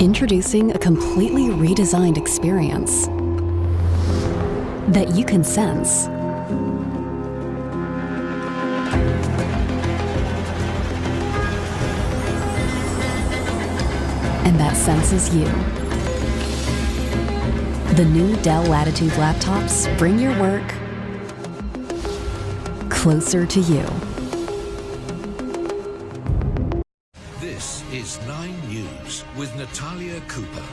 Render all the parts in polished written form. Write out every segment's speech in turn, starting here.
Introducing a completely redesigned experience that you can sense. And that senses you. The new Dell Latitude laptops bring your work closer to you. This is 9 News with Natalia Cooper.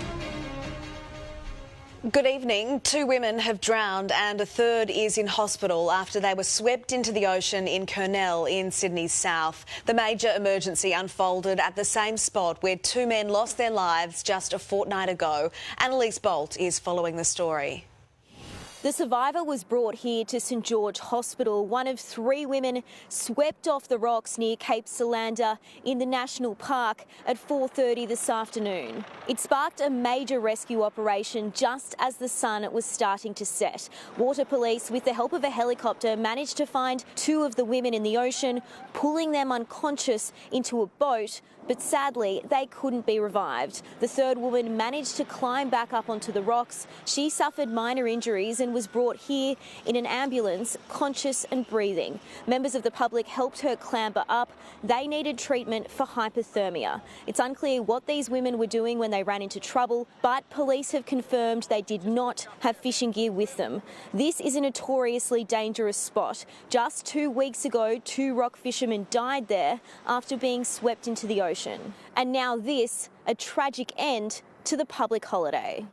Good evening. 2 women have drowned and a third is in hospital after they were swept into the ocean in Kurnell in Sydney's south. The major emergency unfolded at the same spot where 2 men lost their lives just a fortnight ago. Annalise Bolt is following the story. The survivor was brought here to St George Hospital, one of 3 women swept off the rocks near Cape Solander in the National Park at 4:30 this afternoon. It sparked a major rescue operation just as the sun was starting to set. Water police, with the help of a helicopter, managed to find 2 of the women in the ocean, pulling them unconscious into a boat, but sadly they couldn't be revived. The third woman managed to climb back up onto the rocks. She suffered minor injuries and was brought here in an ambulance, conscious and breathing. Members of the public helped her clamber up. They needed treatment for hypothermia. It's unclear what these women were doing when they ran into trouble, but police have confirmed they did not have fishing gear with them. This is a notoriously dangerous spot. Just 2 weeks ago, 2 rock fishermen died there after being swept into the ocean. And now this, a tragic end to the public holiday.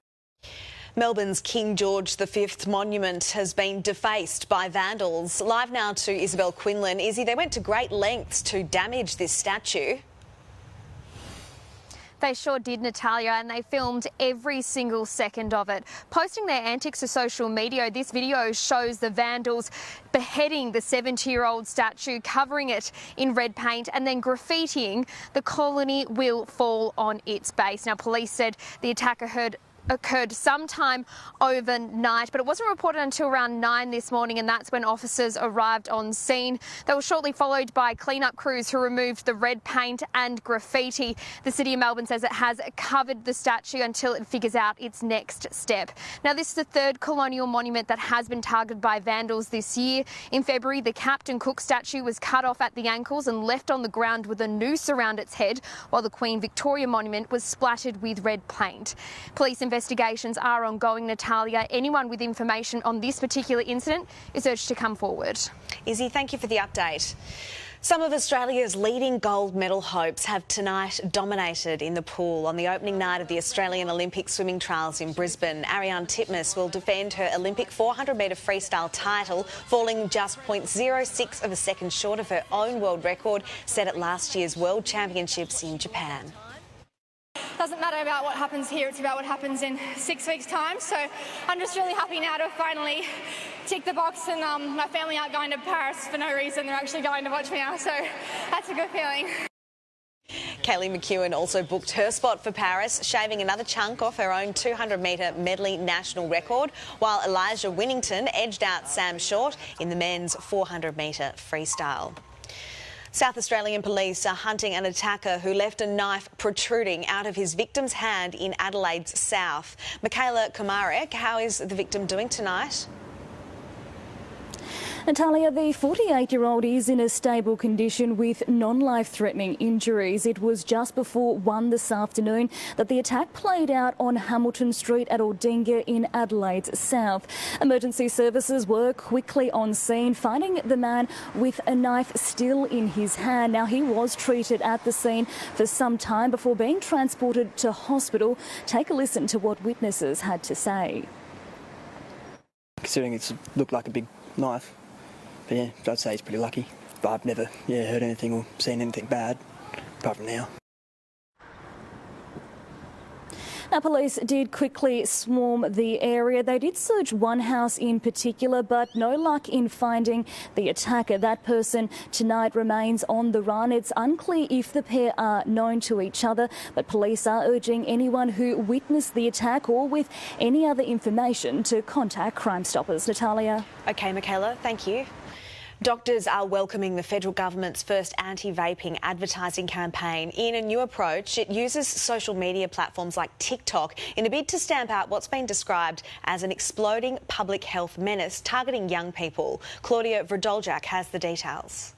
Melbourne's King George V monument has been defaced by vandals. Live now to Isabel Quinlan. Izzy, they went to great lengths to damage this statue. They sure did, Natalia, and they filmed every single second of it. Posting their antics to social media, this video shows the vandals beheading the 70-year-old statue, covering it in red paint and then graffitiing, "The colony will fall on its base." Now, police said the attack occurred sometime overnight, but it wasn't reported until around 9 this morning, and that's when officers arrived on scene. They were shortly followed by clean-up crews who removed the red paint and graffiti. The City of Melbourne says it has covered the statue until it figures out its next step. Now, this is the 3rd colonial monument that has been targeted by vandals this year. In February, the Captain Cook statue was cut off at the ankles and left on the ground with a noose around its head, while the Queen Victoria monument was splattered with red paint. Police investigations are ongoing, Natalia. Anyone with information on this particular incident is urged to come forward. Izzy, thank you for the update. Some of Australia's leading gold medal hopes have tonight dominated in the pool on the opening night of the Australian Olympic swimming trials in Brisbane. Ariarne Titmus will defend her Olympic 400-metre freestyle title, falling just 0.06 of a second short of her own world record set at last year's World Championships in Japan. Doesn't matter about what happens here, it's about what happens in 6 weeks' time. So I'm just really happy now to finally tick the box, and my family aren't going to Paris for no reason. They're actually going to watch me now, so that's a good feeling. Kaylee McEwen also booked her spot for Paris, shaving another chunk off her own 200-metre medley national record, while Elijah Winnington edged out Sam Short in the men's 400-metre freestyle. South Australian police are hunting an attacker who left a knife protruding out of his victim's hand in Adelaide's south. Michaela Komarek, how is the victim doing tonight? Natalia, the 48-year-old is in a stable condition with non-life-threatening injuries. It was just before 1 this afternoon that the attack played out on Hamilton Street at Aldinga in Adelaide's south. Emergency services were quickly on scene, finding the man with a knife still in his hand. Now, he was treated at the scene for some time before being transported to hospital. Take a listen to what witnesses had to say. Considering it looked like a big knife. But yeah, I'd say he's pretty lucky. But I've never heard anything or seen anything bad, apart from now. Now, police did quickly swarm the area. They did search one house in particular, but no luck in finding the attacker. That person tonight remains on the run. It's unclear if the pair are known to each other, but police are urging anyone who witnessed the attack or with any other information to contact Crime Stoppers. Natalia. OK, Michaela, thank you. Doctors are welcoming the federal government's first anti-vaping advertising campaign. In a new approach, it uses social media platforms like TikTok in a bid to stamp out what's been described as an exploding public health menace targeting young people. Claudia Vrdoljak has the details.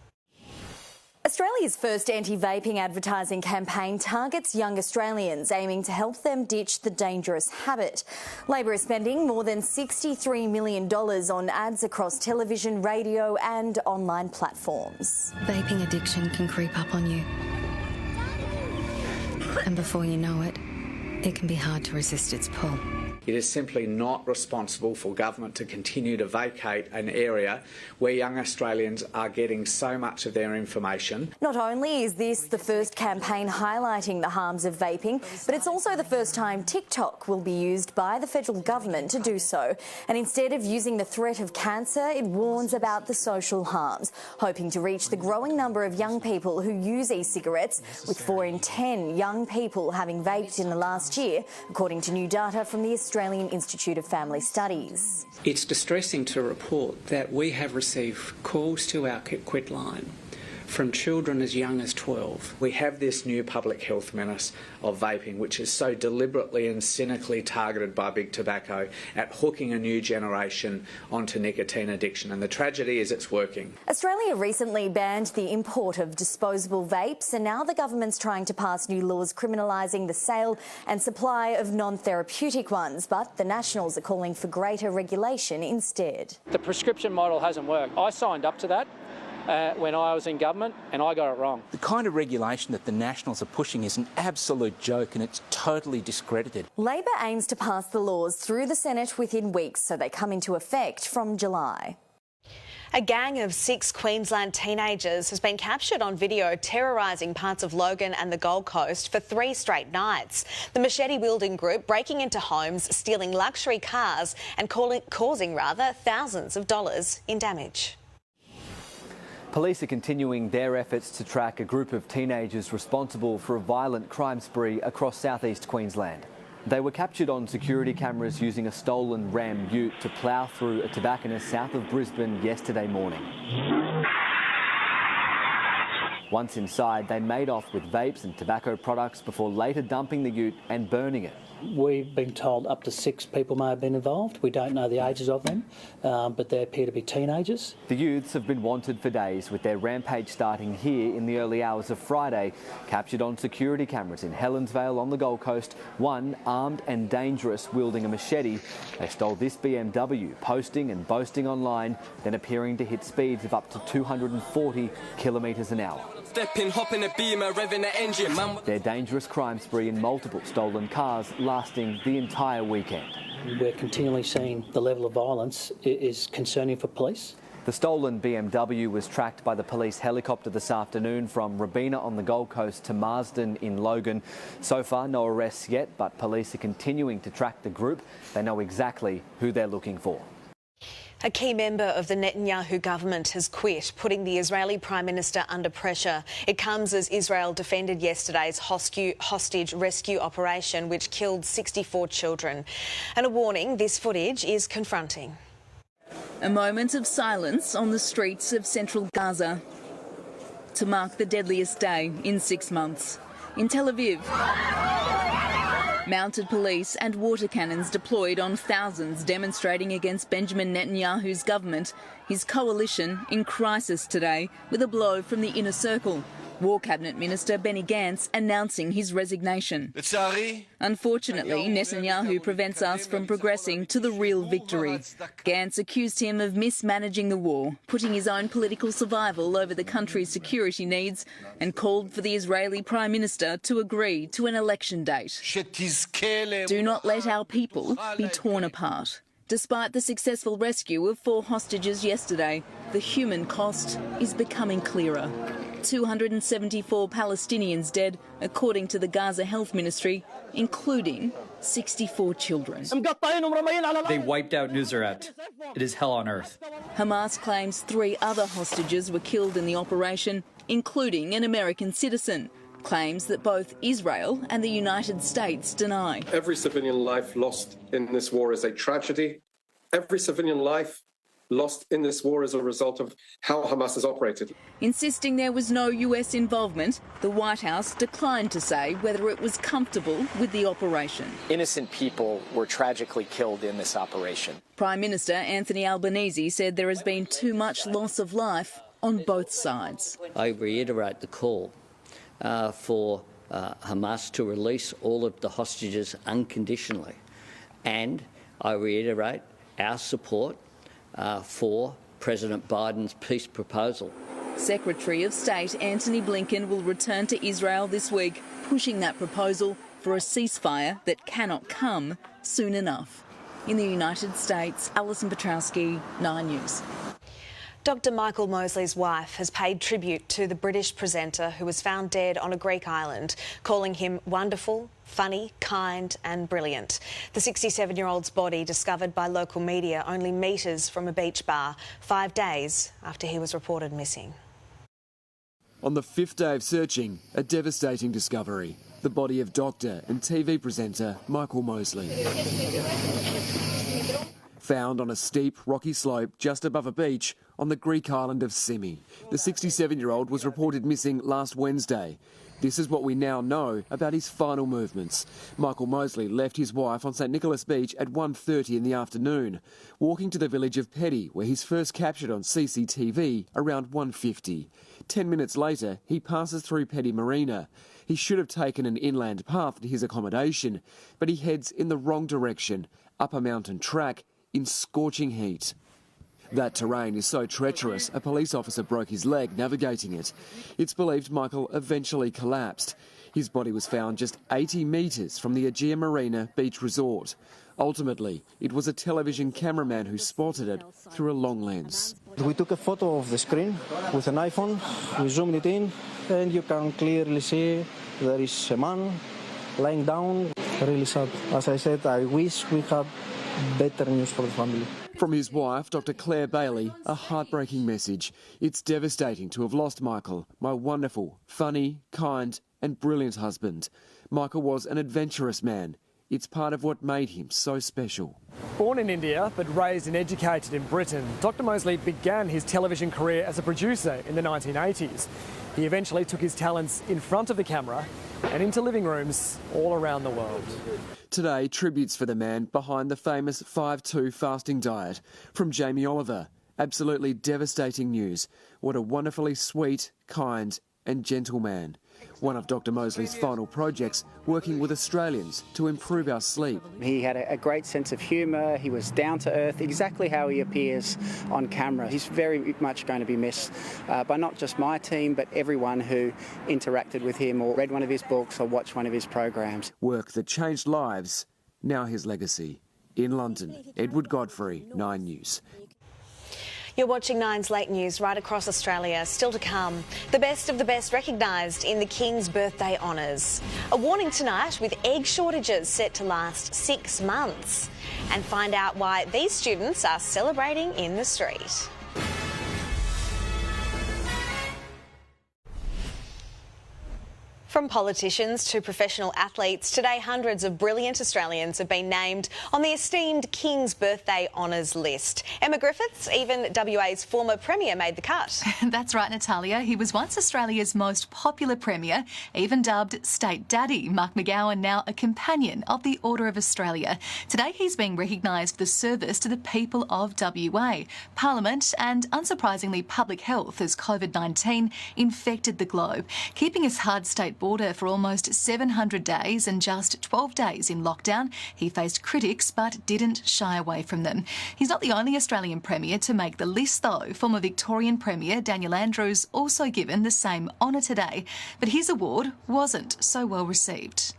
Australia's first anti-vaping advertising campaign targets young Australians, aiming to help them ditch the dangerous habit. Labor is spending more than $63 million on ads across television, radio and online platforms. Vaping addiction can creep up on you. And before you know it, it can be hard to resist its pull. It is simply not responsible for government to continue to vacate an area where young Australians are getting so much of their information. Not only is this the first campaign highlighting the harms of vaping, but it's also the first time TikTok will be used by the federal government to do so. And instead of using the threat of cancer, it warns about the social harms, hoping to reach the growing number of young people who use e-cigarettes, with 4 in 10 young people having vaped in the last year, according to new data from the Australian Institute of Family Studies. It's distressing to report that we have received calls to our quit line from children as young as 12. We have this new public health menace of vaping, which is so deliberately and cynically targeted by big tobacco at hooking a new generation onto nicotine addiction. And the tragedy is it's working. Australia recently banned the import of disposable vapes, and now the government's trying to pass new laws criminalising the sale and supply of non-therapeutic ones. But the Nationals are calling for greater regulation instead. The prescription model hasn't worked. I signed up to that when I was in government, and I got it wrong. The kind of regulation that the Nationals are pushing is an absolute joke, and it's totally discredited. Labor aims to pass the laws through the Senate within weeks, so they come into effect from July. A gang of 6 Queensland teenagers has been captured on video terrorising parts of Logan and the Gold Coast for 3 straight nights. The machete-wielding group breaking into homes, stealing luxury cars and causing thousands of dollars in damage. Police are continuing their efforts to track a group of teenagers responsible for a violent crime spree across southeast Queensland. They were captured on security cameras using a stolen Ram ute to plough through a tobacconist south of Brisbane yesterday morning. Once inside, they made off with vapes and tobacco products before later dumping the ute and burning it. We've been told up to 6 people may have been involved. We don't know the ages of them, but they appear to be teenagers. The youths have been wanted for days, with their rampage starting here in the early hours of Friday. Captured on security cameras in Helensvale on the Gold Coast, one armed and dangerous wielding a machete. They stole this BMW, posting and boasting online, then appearing to hit speeds of up to 240 kilometres an hour. Stepping, hopping a beamer, revving the engine, man. Their dangerous crime spree in multiple stolen cars lasting the entire weekend. We're continually seeing the level of violence is concerning for police. The stolen BMW was tracked by the police helicopter this afternoon from Robina on the Gold Coast to Marsden in Logan. So far, no arrests yet, but police are continuing to track the group. They know exactly who they're looking for. A key member of the Netanyahu government has quit, putting the Israeli Prime Minister under pressure. It comes as Israel defended yesterday's hostage rescue operation, which killed 64 children. And a warning, this footage is confronting. A moment of silence on the streets of central Gaza to mark the deadliest day in 6 months. In Tel Aviv, mounted police and water cannons deployed on thousands demonstrating against Benjamin Netanyahu's government, his coalition in crisis today with a blow from the inner circle. War Cabinet Minister Benny Gantz announcing his resignation. Unfortunately, Netanyahu prevents us from progressing to the real victory. Gantz accused him of mismanaging the war, putting his own political survival over the country's security needs, and called for the Israeli Prime Minister to agree to an election date. Do not let our people be torn apart. Despite the successful rescue of 4 hostages yesterday, the human cost is becoming clearer. 274 Palestinians dead, according to the Gaza Health Ministry, including 64 children. They wiped out Nusrat. It is hell on earth. Hamas claims 3 other hostages were killed in the operation, including an American citizen. Claims that both Israel and the United States deny. Every civilian life lost in this war is a tragedy. Every civilian life lost in this war as a result of how Hamas has operated. Insisting there was no US involvement, the White House declined to say whether it was comfortable with the operation. Innocent people were tragically killed in this operation. Prime Minister Anthony Albanese said there has been too much loss of life on both sides. I reiterate the call for Hamas to release all of the hostages unconditionally, and I reiterate our support for President Biden's peace proposal. Secretary of State Antony Blinken will return to Israel this week, pushing that proposal for a ceasefire that cannot come soon enough. In the United States, Alison Petrowski, 9 News. Dr. Michael Mosley's wife has paid tribute to the British presenter who was found dead on a Greek island, calling him wonderful, funny, kind and brilliant. The 67-year-old's body discovered by local media only metres from a beach bar, 5 days after he was reported missing. On the 5th day of searching, a devastating discovery. The body of doctor and TV presenter Michael Mosley. Found on a steep, rocky slope just above a beach on the Greek island of Symi. The 67-year-old was reported missing last Wednesday. This is what we now know about his final movements. Michael Mosley left his wife on St Nicholas Beach at 1:30 in the afternoon, walking to the village of Petty, where he's first captured on CCTV around 1:50. 10 minutes later, he passes through Petty Marina. He should have taken an inland path to his accommodation, but he heads in the wrong direction, up a mountain track, in scorching heat. That terrain is so treacherous, a police officer broke his leg navigating it. It's believed Michael eventually collapsed. His body was found just 80 metres from the Aegea Marina beach resort. Ultimately, it was a television cameraman who spotted it through a long lens. We took a photo of the screen with an iPhone, we zoomed it in, and you can clearly see there is a man lying down. Really sad. As I said, I wish we had better news for the family. From his wife, Dr. Claire Bailey, a heartbreaking message. It's devastating to have lost Michael, my wonderful, funny, kind and brilliant husband. Michael was an adventurous man. It's part of what made him so special. Born in India but raised and educated in Britain, Dr. Mosley began his television career as a producer in the 1980s. He eventually took his talents in front of the camera and into living rooms all around the world. Today, tributes for the man behind the famous 5-2 fasting diet. From Jamie Oliver, absolutely devastating news. What a wonderfully sweet, kind and gentle man. One of Dr. Mosley's final projects, working with Australians to improve our sleep. He had a great sense of humour, he was down to earth, exactly how he appears on camera. He's very much going to be missed by not just my team, but everyone who interacted with him or read one of his books or watched one of his programs. Work that changed lives, now his legacy. In London, Edward Godfrey, 9 News. You're watching 9's Late News right across Australia. Still to come, the best of the best recognised in the King's birthday honours. A warning tonight with egg shortages set to last 6 months. And find out why these students are celebrating in the street. From politicians to professional athletes, today hundreds of brilliant Australians have been named on the esteemed King's Birthday Honours list. Emma Griffiths, even WA's former Premier, made the cut. That's right, Natalia. He was once Australia's most popular Premier, even dubbed State Daddy. Mark McGowan, now a companion of the Order of Australia. Today he's being recognised for the service to the people of WA, Parliament and, unsurprisingly, public health as COVID-19 infected the globe. Keeping his hard state border for almost 700 days and just 12 days in lockdown, he faced critics but didn't shy away from them. He's not the only Australian Premier to make the list though. Former Victorian Premier Daniel Andrews also given the same honour today, but his award wasn't so well received.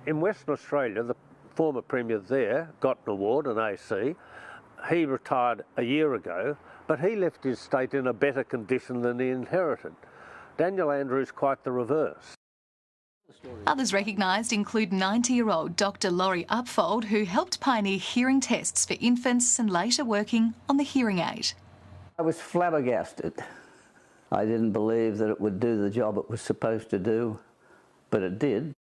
In Western Australia, the former Premier there got an award, an AC. He retired a year ago, but he left his state in a better condition than he inherited. Daniel Andrews quite the reverse. Others recognised include 90-year-old Dr Laurie Upfold, who helped pioneer hearing tests for infants and later working on the hearing aid. I was flabbergasted. I didn't believe that it would do the job it was supposed to do, but it did.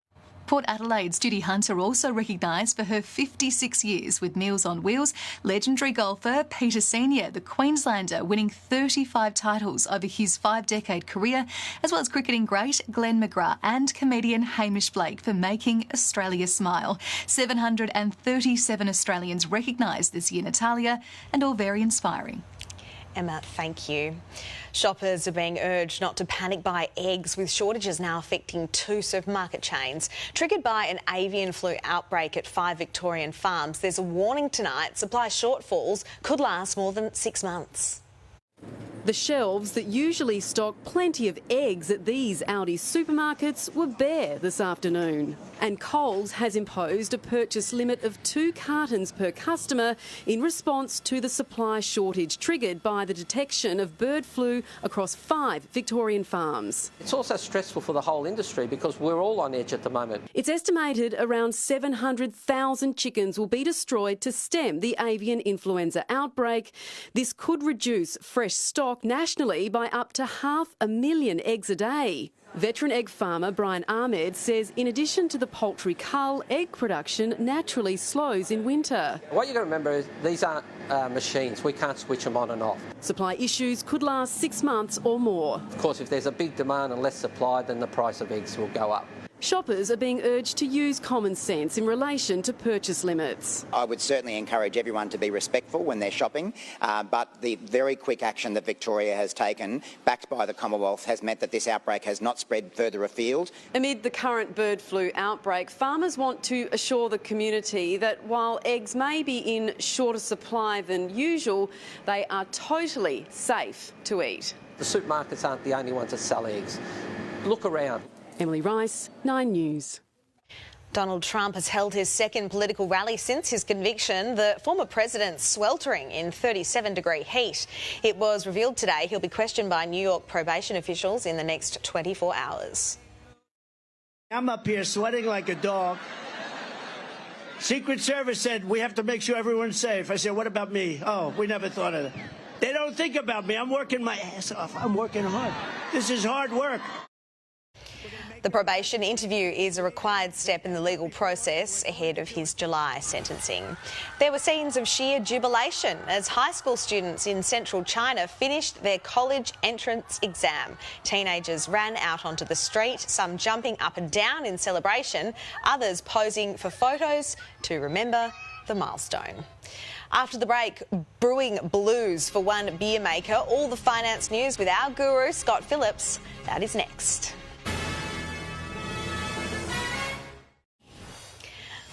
Port Adelaide's Judy Hunter also recognised for her 56 years with Meals on Wheels. Legendary golfer Peter Senior, the Queenslander, winning 35 titles over his 5-decade career, as well as cricketing great Glenn McGrath and comedian Hamish Blake for making Australia smile. 737 Australians recognised this year, Natalia, and all very inspiring. Emma, thank you. Shoppers are being urged not to panic buy eggs, with shortages now affecting 2 supermarket chains. Triggered by an avian flu outbreak at 5 Victorian farms, there's a warning tonight supply shortfalls could last more than 6 months. The shelves that usually stock plenty of eggs at these Aldi supermarkets were bare this afternoon. And Coles has imposed a purchase limit of 2 cartons per customer in response to the supply shortage triggered by the detection of bird flu across 5 Victorian farms. It's also stressful for the whole industry because we're all on edge at the moment. It's estimated around 700,000 chickens will be destroyed to stem the avian influenza outbreak. This could reduce fresh stock nationally by up to 500,000 eggs a day. Veteran egg farmer Brian Ahmed says in addition to the poultry cull, egg production naturally slows in winter. What you've got to remember is these aren't machines. We can't switch them on and off. Supply issues could last 6 months or more. Of course, if there's a big demand and less supply, then the price of eggs will go up. Shoppers are being urged to use common sense in relation to purchase limits. I would certainly encourage everyone to be respectful when they're shopping, but the very quick action that Victoria has taken, backed by the Commonwealth, has meant that this outbreak has not spread further afield. Amid the current bird flu outbreak, farmers want to assure the community that while eggs may be in shorter supply than usual, they are totally safe to eat. The supermarkets aren't the only ones that sell eggs. Look around. Emily Rice, 9 News. Donald Trump has held his second political rally since his conviction, the former president sweltering in 37-degree heat. It was revealed today he'll be questioned by New York probation officials in the next 24 hours. I'm up here sweating like a dog. Secret Service said we have to make sure everyone's safe. I said, what about me? Oh, we never thought of that. They don't think about me. I'm working my ass off. I'm working hard. This is hard work. The probation interview is a required step in the legal process ahead of his July sentencing. There were scenes of sheer jubilation as high school students in central China finished their college entrance exam. Teenagers ran out onto the street, some jumping up and down in celebration, others posing for photos to remember the milestone. After the break, brewing blues for one beer maker. All the finance news with our guru, Scott Phillips. That is next.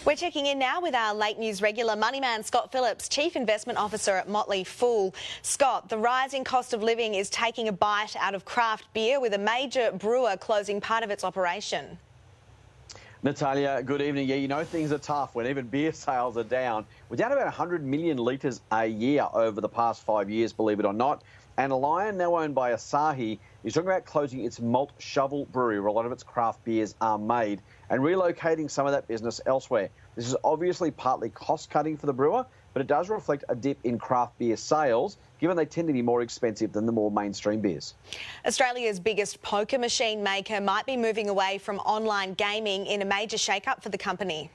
We're checking in now with our late news regular money man, Scott Phillips, Chief Investment Officer at Motley Fool. Scott, the rising cost of living is taking a bite out of craft beer, with a major brewer closing part of its operation. Natalia, good evening. Yeah, you know things are tough when even beer sales are down. We're down about 100 million litres a year over the past 5 years, believe it or not. And a Lion, now owned by Asahi, is talking about closing its Malt Shovel brewery, where a lot of its craft beers are made, and relocating some of that business elsewhere. This is obviously partly cost-cutting for the brewer, but it does reflect a dip in craft beer sales, given they tend to be more expensive than the more mainstream beers. Australia's biggest poker machine maker might be moving away from online gaming in a major shake-up for the company.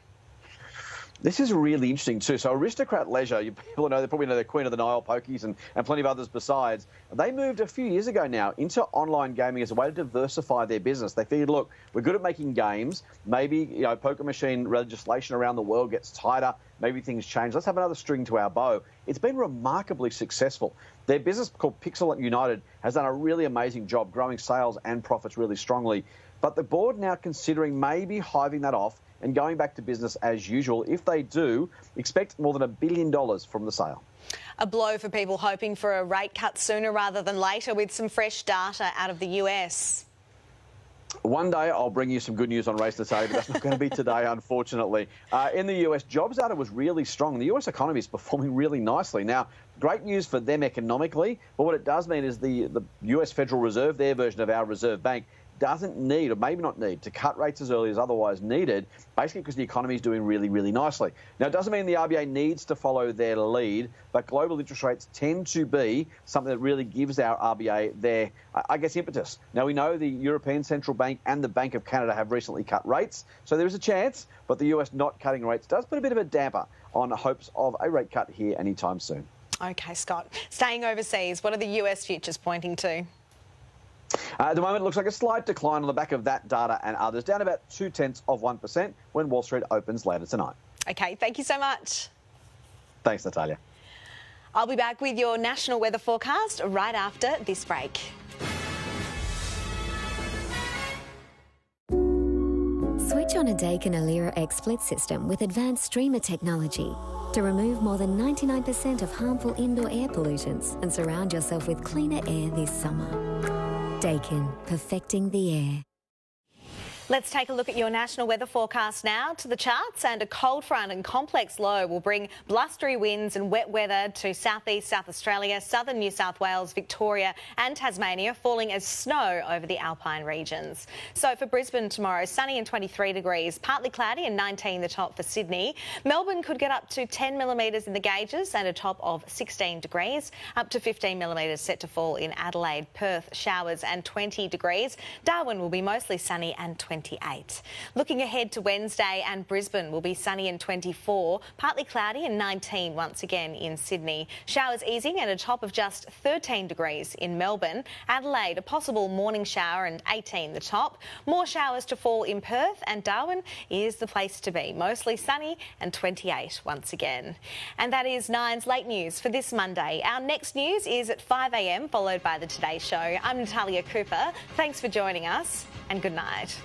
This is really interesting too. So Aristocrat Leisure, people know, they probably know they're Queen of the Nile pokies and plenty of others besides. They moved a few years ago now into online gaming as a way to diversify their business. They figured, look, we're good at making games. Maybe, poker machine legislation around the world gets tighter. Maybe things change. Let's have another string to our bow. It's been remarkably successful. Their business called Pixel United has done a really amazing job growing sales and profits really strongly. But the board now considering maybe hiving that off and going back to business as usual. If they do, expect more than $1 billion from the sale. A blow for people hoping for a rate cut sooner rather than later, with some fresh data out of the US. One day I'll bring you some good news on race today, but that's not going to be today, unfortunately. In the US, jobs data was really strong. The US economy is performing really nicely. Now, great news for them economically, but what it does mean is the US Federal Reserve, their version of our Reserve Bank, doesn't need, or maybe not need, to cut rates as early as otherwise needed, basically because the economy is doing really, really nicely. Now, it doesn't mean the RBA needs to follow their lead, but global interest rates tend to be something that really gives our RBA their, I guess, impetus. Now, we know the European Central Bank and the Bank of Canada have recently cut rates, so there is a chance, but the US not cutting rates does put a bit of a damper on hopes of a rate cut here anytime soon. OK, Scott. Staying overseas, what are the US futures pointing to? At the moment, it looks like a slight decline on the back of that data and others, down about 0.2% when Wall Street opens later tonight. OK, thank you so much. Thanks, Natalia. I'll be back with your national weather forecast right after this break. Switch on a Daikin Alira X split system with advanced streamer technology to remove more than 99% of harmful indoor air pollutants and surround yourself with cleaner air this summer. Daikin, perfecting the air. Let's take a look at your national weather forecast now. To the charts, and a cold front and complex low will bring blustery winds and wet weather to southeast South Australia, southern New South Wales, Victoria and Tasmania, falling as snow over the alpine regions. So for Brisbane tomorrow, sunny and 23 degrees, partly cloudy and 19 the top for Sydney. Melbourne could get up to 10 millimetres in the gauges and a top of 16 degrees, up to 15 millimetres set to fall in Adelaide, Perth, showers and 20 degrees. Darwin will be mostly sunny and 28. Looking ahead to Wednesday, and Brisbane will be sunny and 24, partly cloudy and 19 once again in Sydney. Showers easing and a top of just 13 degrees in Melbourne. Adelaide, a possible morning shower and 18 the top. More showers to fall in Perth, and Darwin is the place to be. Mostly sunny and 28 once again. And that is Nine's late news for this Monday. Our next news is at 5 a.m, followed by the Today Show. I'm Natalia Cooper. Thanks for joining us and good night.